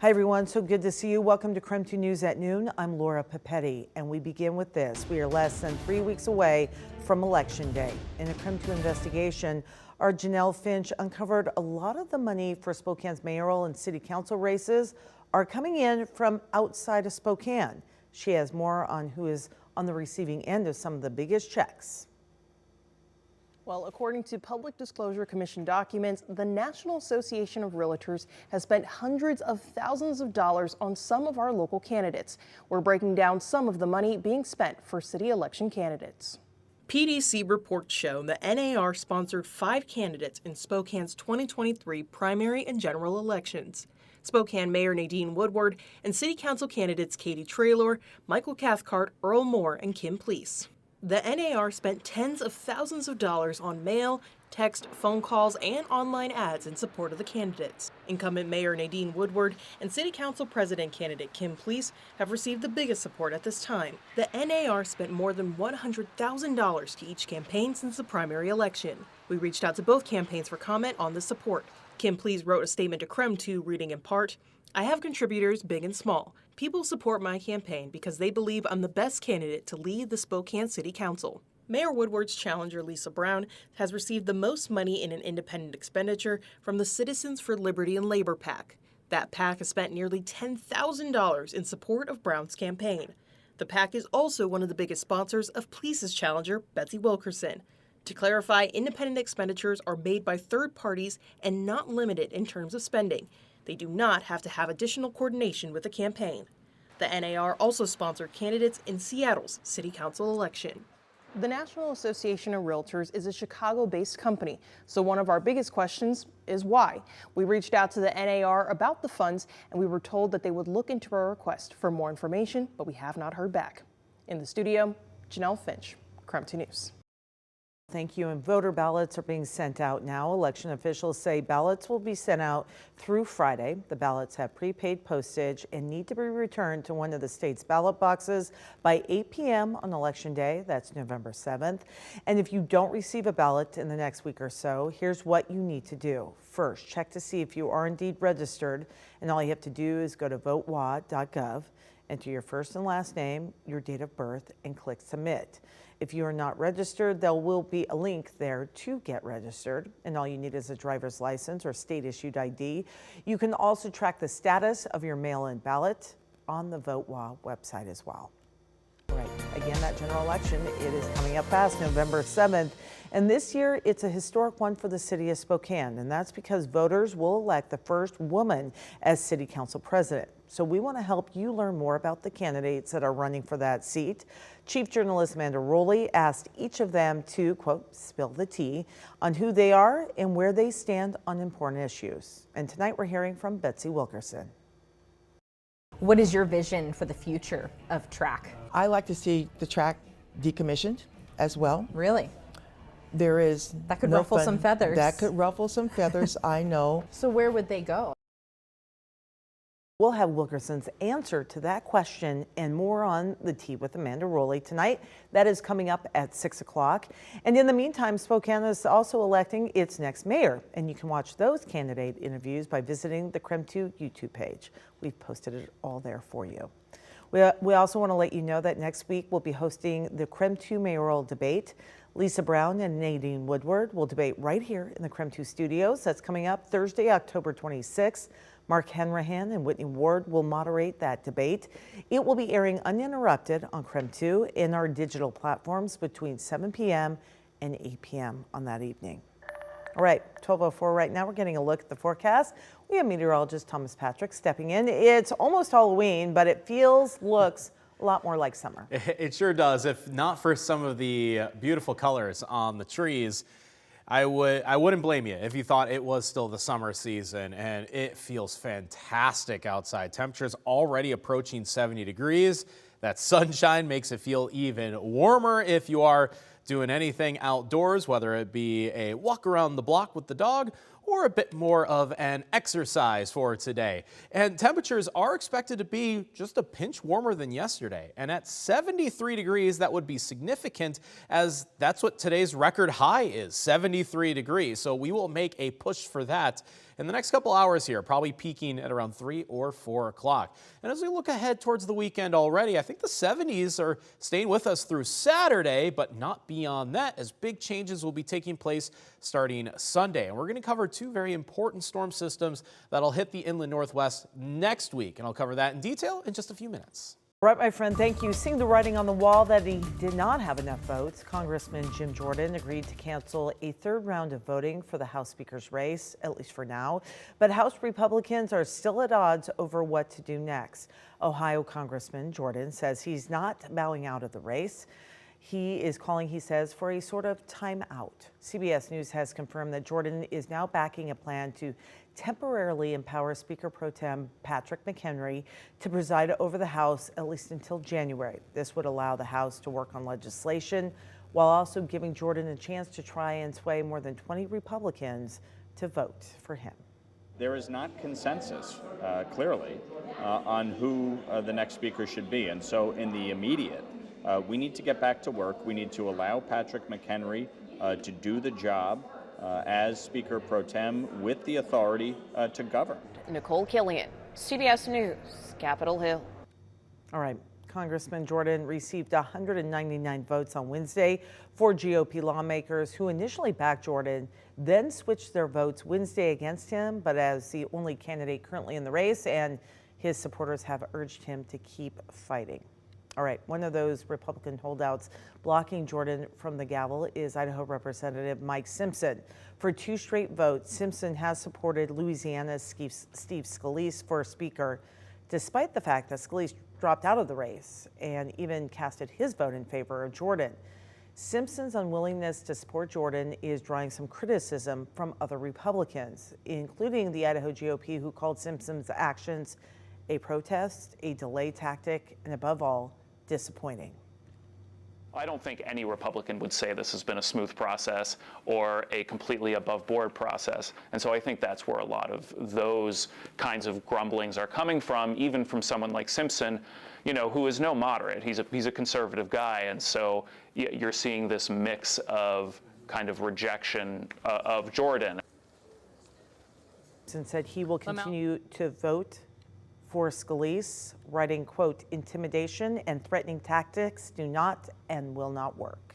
Hi everyone, so good to see you. Welcome to KREM 2 News at noon. I'm Laura Papetti, and we begin with this. We are less than 3 weeks away from Election Day. In a KREM 2 investigation, our Janelle Finch uncovered a lot of the money for Spokane's mayoral and city council races are coming in from outside of Spokane. She has more on who is on the receiving end of some of the biggest checks. Well, according to Public Disclosure Commission documents, the National Association of Realtors has spent hundreds of thousands of dollars on some of our local candidates. We're breaking down some of the money being spent for city election candidates. PDC reports show the NAR sponsored 5 candidates in Spokane's 2023 primary and general elections. Spokane Mayor Nadine Woodward and City Council candidates Katie Traylor, Michael Cathcart, Earl Moore, and Kim Please. The NAR spent tens of thousands of dollars on mail, text, phone calls, and online ads in support of the candidates. Incumbent Mayor Nadine Woodward and City Council President candidate Kim Please have received the biggest support at this time. The NAR spent more than $100,000 to each campaign since the primary election. We reached out to both campaigns for comment on the support. Kim Please wrote a statement to KREM 2 reading in part, "I have contributors big and small. People support my campaign because they believe I'm the best candidate to lead the Spokane City Council." Mayor Woodward's challenger, Lisa Brown, has received the most money in an independent expenditure from the Citizens for Liberty and Labor PAC. That PAC has spent nearly $10,000 in support of Brown's campaign. The PAC is also one of the biggest sponsors of Please's challenger, Betsy Wilkerson. To clarify, independent expenditures are made by third parties and not limited in terms of spending. They do not have to have additional coordination with the campaign. The NAR also sponsored candidates in Seattle's city council election. The National Association of Realtors is a Chicago-based company, so one of our biggest questions is why. We reached out to the NAR about the funds, and we were told that they would look into our request for more information, but we have not heard back. In the studio, Janelle Finch, KREM 2 News. Thank you. And voter ballots are being sent out now. Election officials say ballots will be sent out through Friday. The ballots have prepaid postage and need to be returned to one of the state's ballot boxes by 8 p.m. on Election Day. That's November 7th. And if you don't receive a ballot in the next week or so, here's what you need to do. First, check to see if you are indeed registered. And all you have to do is go to votewa.gov, enter your first and last name, your date of birth, and click submit. If you are not registered, there will be a link there to get registered, and all you need is a driver's license or state-issued ID. You can also track the status of your mail-in ballot on the VoteWa website as well. All right, again, that general election, it is coming up fast, November 7th. And this year, it's a historic one for the city of Spokane, and that's because voters will elect the first woman as city council president. So we want to help you learn more about the candidates that are running for that seat. Chief Journalist Amanda Rowley asked each of them to, quote, spill the tea on who they are and where they stand on important issues. And tonight we're hearing from Betsy Wilkerson. What is your vision for the future of track? I like to see the track decommissioned as well. Really? There is That could no ruffle fun. some feathers. That could ruffle some feathers, I know. So where would they go? We'll have Wilkerson's answer to that question and more on the Tea with Amanda Rowley tonight. That is coming up at 6 o'clock. And in the meantime, Spokane is also electing its next mayor. And you can watch those candidate interviews by visiting the KREM 2 YouTube page. We've posted it all there for you. We also want to let you know that next week we'll be hosting the KREM 2 mayoral debate. Lisa Brown and Nadine Woodward will debate right here in the KREM 2 studios. That's coming up Thursday, October 26th. Mark Henrahan and Whitney Ward will moderate that debate. It will be airing uninterrupted on KREM 2 in our digital platforms between 7 p.m. and 8 p.m. on that evening. All right, 12:04 right now. We're getting a look at the forecast. We have meteorologist Thomas Patrick stepping in. It's almost Halloween, but it looks a lot more like summer. It sure does. If not for some of the beautiful colors on the trees, I wouldn't blame you if you thought it was still the summer season, and it feels fantastic outside. Temperatures already approaching 70 degrees. That sunshine makes it feel even warmer if you are doing anything outdoors, whether it be a walk around the block with the dog or a bit more of an exercise for today. And temperatures are expected to be just a pinch warmer than yesterday. And at 73 degrees, that would be significant, as that's what today's record high is, 73 degrees. So we will make a push for that in the next couple hours here, probably peaking at around 3 or 4 o'clock. And as we look ahead towards the weekend already, I think the 70s are staying with us through Saturday, but not beyond that, as big changes will be taking place starting Sunday. And we're going to cover two very important storm systems that'll hit the inland Northwest next week. And I'll cover that in detail in just a few minutes. All right, my friend, thank you. Seeing the writing on the wall that he did not have enough votes, Congressman Jim Jordan agreed to cancel a third round of voting for the House Speaker's race, at least for now. But House Republicans are still at odds over what to do next. Ohio Congressman Jordan says he's not bowing out of the race. He is calling, he says, for a sort of timeout. CBS News has confirmed that Jordan is now backing a plan to temporarily empower Speaker Pro Tem Patrick McHenry to preside over the House at least until January. This would allow the House to work on legislation while also giving Jordan a chance to try and sway more than 20 Republicans to vote for him. There is not consensus, clearly, on who the next speaker should be. And so in the immediate, we need to get back to work. We need to allow Patrick McHenry to do the job as Speaker Pro Tem with the authority to govern. Nicole Killian, CBS News, Capitol Hill. All right. Congressman Jordan received 199 votes on Wednesday for GOP lawmakers who initially backed Jordan, then switched their votes Wednesday against him, but as the only candidate currently in the race, and his supporters have urged him to keep fighting. All right, one of those Republican holdouts blocking Jordan from the gavel is Idaho Representative Mike Simpson. For 2 straight votes, Simpson has supported Louisiana's Steve Scalise for Speaker, despite the fact that Scalise dropped out of the race and even casted his vote in favor of Jordan. Simpson's unwillingness to support Jordan is drawing some criticism from other Republicans, including the Idaho GOP, who called Simpson's actions a protest, a delay tactic, and above all, disappointing. I don't think any Republican would say this has been a smooth process or a completely above board process. And so I think that's where a lot of those kinds of grumblings are coming from, even from someone like Simpson, you know, who is no moderate. He's a conservative guy. And so you're seeing this mix of kind of rejection of Jordan. Simpson said he will continue to vote for Scalise, writing, quote, intimidation and threatening tactics do not and will not work.